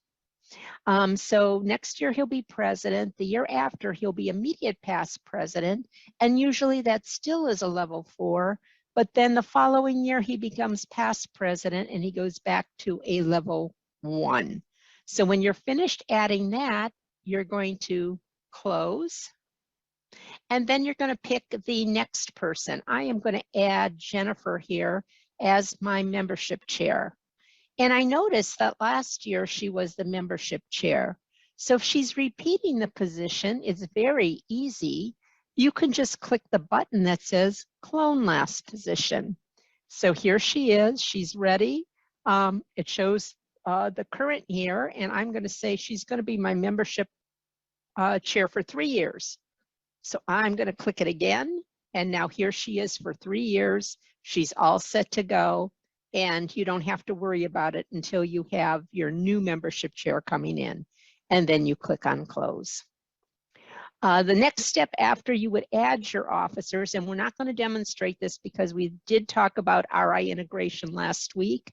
S3: So next year he'll be president. The year after he'll be immediate past president. And usually that still is a level 4. But then the following year he becomes past president and he goes back to a level 1. So when you're finished adding that, you're going to close. And then you're going to pick the next person. I am going to add Jennifer here as my membership chair. And I noticed that last year she was the membership chair. So if she's repeating the position, it's very easy. You can just click the button that says clone last position. So here she is, she's ready. It shows the current year, and I'm going to say she's going to be my membership chair for 3 years. So I'm going to click it again, and now here she is for 3 years. She's all set to go, and you don't have to worry about it until you have your new membership chair coming in, and then you click on close. The next step after you would add your officers, and we're not going to demonstrate this because we did talk about RI integration last week.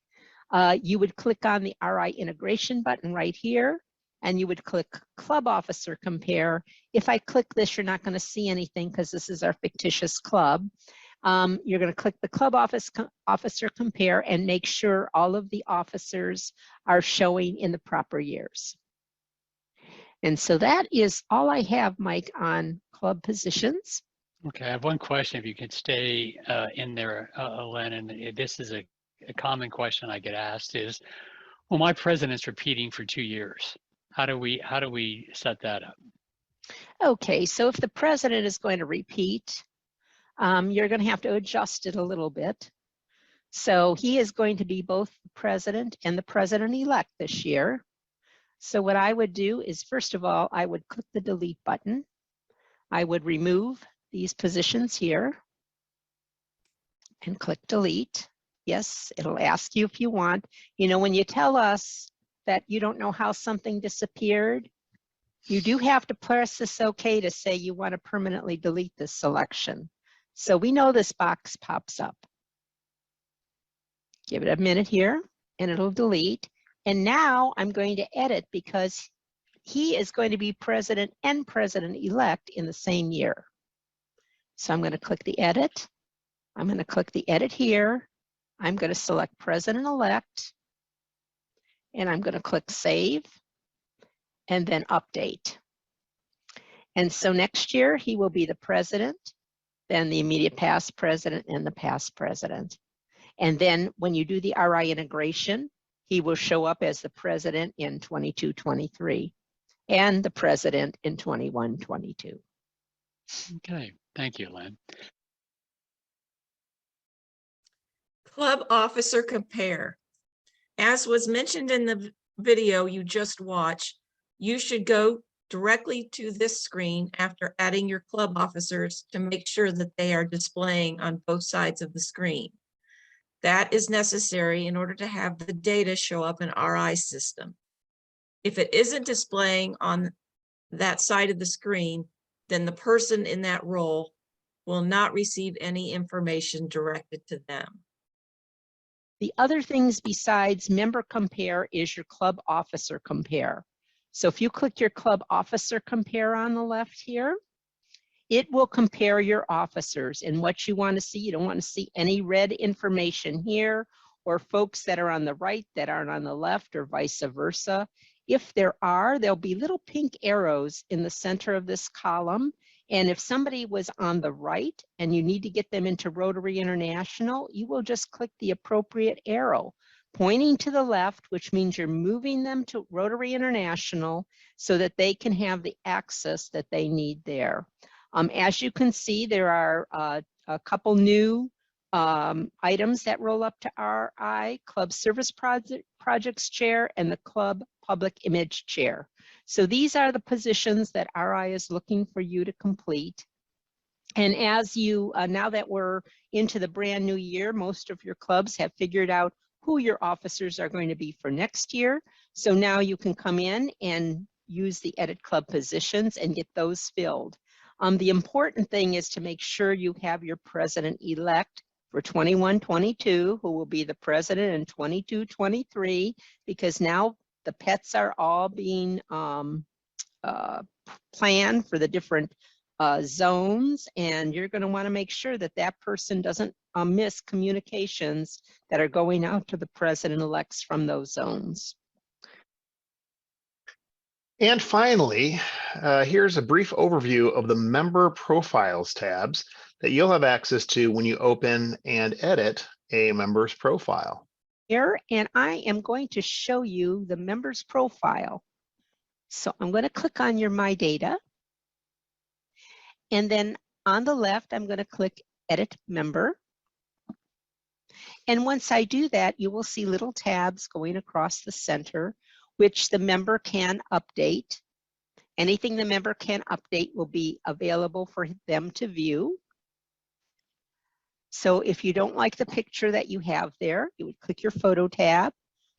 S3: You would click on the RI integration button right here, and you would click Club Officer Compare. If I click this, you're not going to see anything because this is our fictitious club. You're going to click the Club Officer Compare and make sure all of the officers are showing in the proper years. And so that is all I have, Mike, on club positions.
S4: Okay, I have one question. If you could stay in there, Len, and this is a common question I get asked is, well, my president's repeating for 2 years. How do we set that up?
S3: Okay, so if the president is going to repeat, you're going to have to adjust it a little bit. So he is going to be both the president and the president-elect this year. So what I would do is, first of all, I would click the delete button. I would remove these positions here and click delete. Yes, it'll ask you if you want. You know, when you tell us that you don't know how something disappeared, you do have to press this OK to say you want to permanently delete this selection. So we know this box pops up. Give it a minute here and it'll delete. And now I'm going to edit because he is going to be president and president-elect in the same year. So I'm going to click the edit. I'm going to click the edit here. I'm going to select president-elect. And I'm going to click save and then update. And so next year he will be the president, then the immediate past president and the past president. And then when you do the RI integration, he will show up as the president in 22-23 and the president in 21-22.
S4: Okay, thank you, Len.
S1: Club Officer Compare. As was mentioned in the video you just watched, you should go directly to this screen after adding your club officers to make sure that they are displaying on both sides of the screen. That is necessary in order to have the data show up in RI system. If it isn't displaying on that side of the screen, then the person in that role will not receive any information directed to them.
S3: The other things besides member compare is your club officer compare. So if you click your club officer compare on the left here, it will compare your officers and what you want to see. You don't want to see any red information here or folks that are on the right that aren't on the left or vice versa. If there are, there'll be little pink arrows in the center of this column. And if somebody was on the right and you need to get them into Rotary International, you will just click the appropriate arrow pointing to the left, which means you're moving them to Rotary International so that they can have the access that they need there. As you can see, there are a couple new items that roll up to RI, Club Service Projects Chair and the Club Public Image Chair. So these are the positions that RI is looking for you to complete. And as you, now that we're into the brand new year, most of your clubs have figured out who your officers are going to be for next year. So now you can come in and use the edit club positions and get those filled. The important thing is to make sure you have your president-elect for 21-22, who will be the president in 22-23, because now the pets are all being planned for the different zones, and you're going to want to make sure that that person doesn't miss communications that are going out to the president-elects from those zones.
S2: And finally, here's a brief overview of the Member Profiles tabs that you'll have access to when you open and edit a member's profile.
S3: Here, and I am going to show you the member's profile. So I'm going to click on your My Data. And then on the left, I'm going to click Edit Member. And once I do that, you will see little tabs going across the center, which the member can update. Anything the member can update will be available for them to view. So if you don't like the picture that you have there, you would click your photo tab,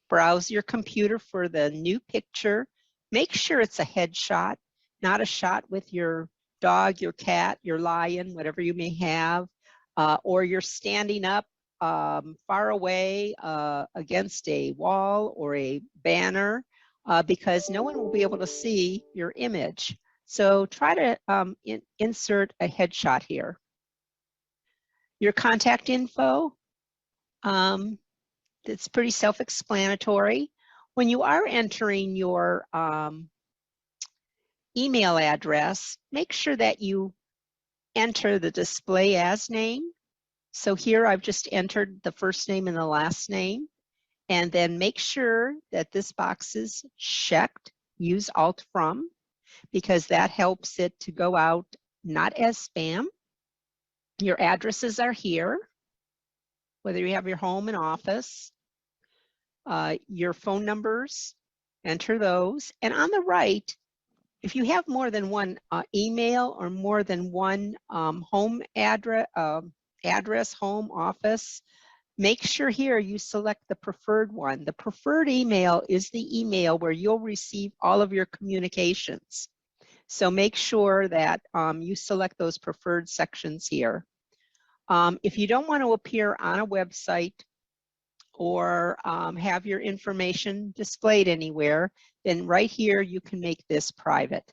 S3: browse your computer for the new picture. Make sure it's a headshot, not a shot with your dog, your cat, your lion, whatever you may have, or you're standing up far away against a wall or a banner, because no one will be able to see your image. So try to insert a headshot here. Your contact info, it's pretty self-explanatory. When you are entering your email address, make sure that you enter the display as name. So here I've just entered the first name and the last name, and then make sure that this box is checked. Use Alt from, because that helps it to go out not as spam. Your addresses are here, whether you have your home and office. Your phone numbers, enter those. And on the right, if you have more than one email or more than one home address, home office, make sure here you select the preferred one. The preferred email is the email where you'll receive all of your communications. So make sure that you select those preferred sections here. If you don't want to appear on a website or have your information displayed anywhere, then right here you can make this private.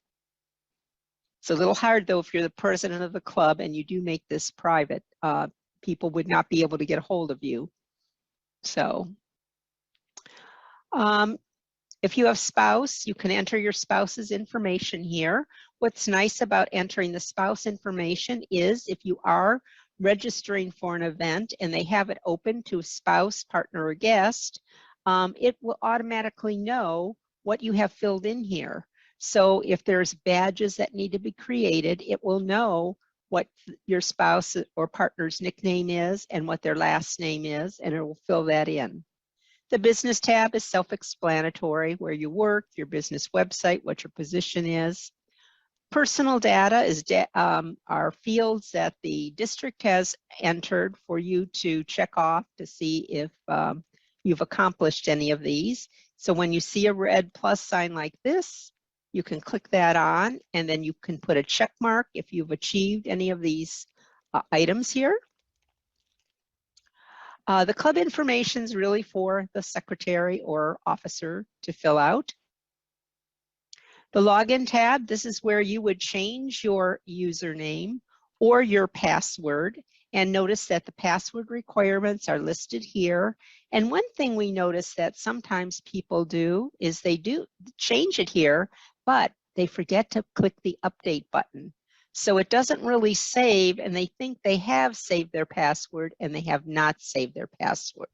S3: It's a little hard though if you're the president of the club and you do make this private. People would not be able to get a hold of you. So if you have spouse, you can enter your spouse's information here. What's nice about entering the spouse information is if you are registering for an event and they have it open to a spouse, partner, or guest, it will automatically know what you have filled in here. So if there's badges that need to be created, it will know what your spouse or partner's nickname is and what their last name is, and it will fill that in. The business tab is self-explanatory, where you work, your business website, what your position is. Personal data is are fields that the district has entered for you to check off to see if you've accomplished any of these. So when you see a red plus sign like this, you can click that on, and then you can put a check mark if you've achieved any of these items here. The club information is really for the secretary or officer to fill out. The login tab, this is where you would change your username or your password. And notice that the password requirements are listed here. And one thing we notice that sometimes people do is they do change it here, but they forget to click the update button. So it doesn't really save, and they think they have saved their password and they have not saved their password.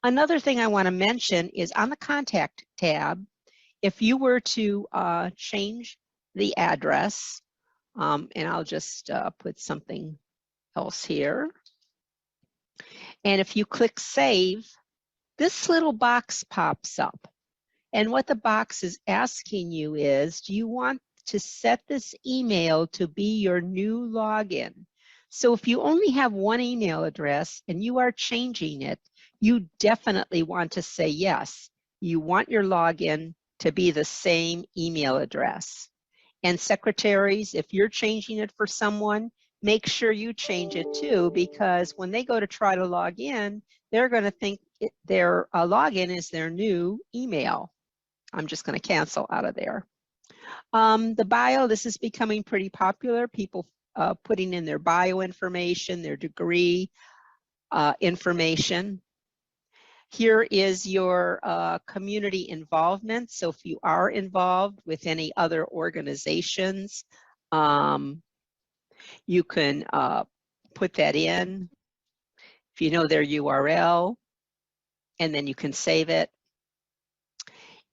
S3: Another thing I want to mention is on the contact tab, if you were to change the address, and I'll just put something else here. And if you click save, this little box pops up. And what the box is asking you is, do you want to set this email to be your new login? So if you only have one email address and you are changing it, you definitely want to say yes. You want your login to be the same email address. And secretaries, if you're changing it for someone, make sure you change it too, because when they go to try to log in, they're going to think their login is their new email. I'm just going to cancel out of there. The bio, this is becoming pretty popular. People putting in their bio information, their degree information. Here is your community involvement. So if you are involved with any other organizations, you can put that in. If you know their URL, and then you can save it.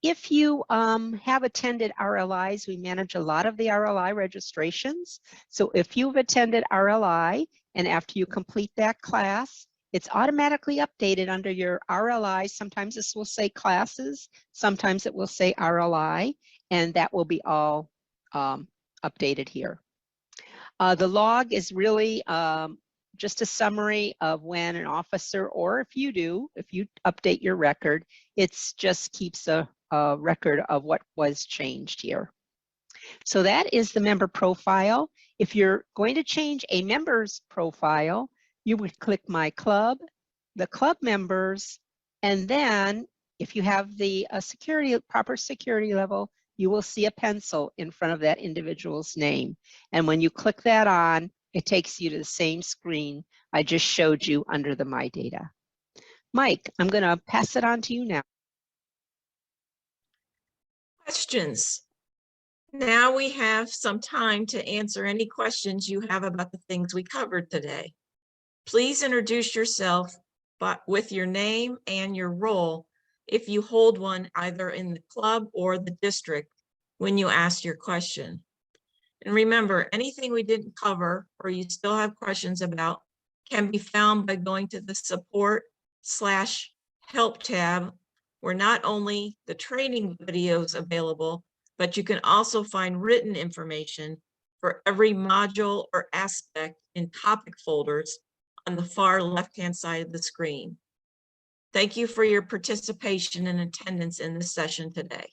S3: If you have attended RLIs, we manage a lot of the RLI registrations. So if you've attended RLI and after you complete that class, it's automatically updated under your RLI. Sometimes this will say classes, sometimes it will say RLI, and that will be all updated here. The log is really just a summary of when an officer, or if you update your record, it just keeps a record of what was changed here. So that is the member profile. If you're going to change a member's profile, you would click My Club, the club members, and then if you have the proper security level, you will see a pencil in front of that individual's name. And when you click that on, it takes you to the same screen I just showed you under the My Data. Mike, I'm going to pass it on to you now.
S1: Questions. Now we have some time to answer any questions you have about the things we covered today. Please introduce yourself with your name and your role if you hold one either in the club or the district when you ask your question. And remember, anything we didn't cover or you still have questions about can be found by going to the support/help tab, where not only the training videos available, but you can also find written information for every module or aspect in topic folders on the far left-hand side of the screen. Thank you for your participation and attendance in this session today.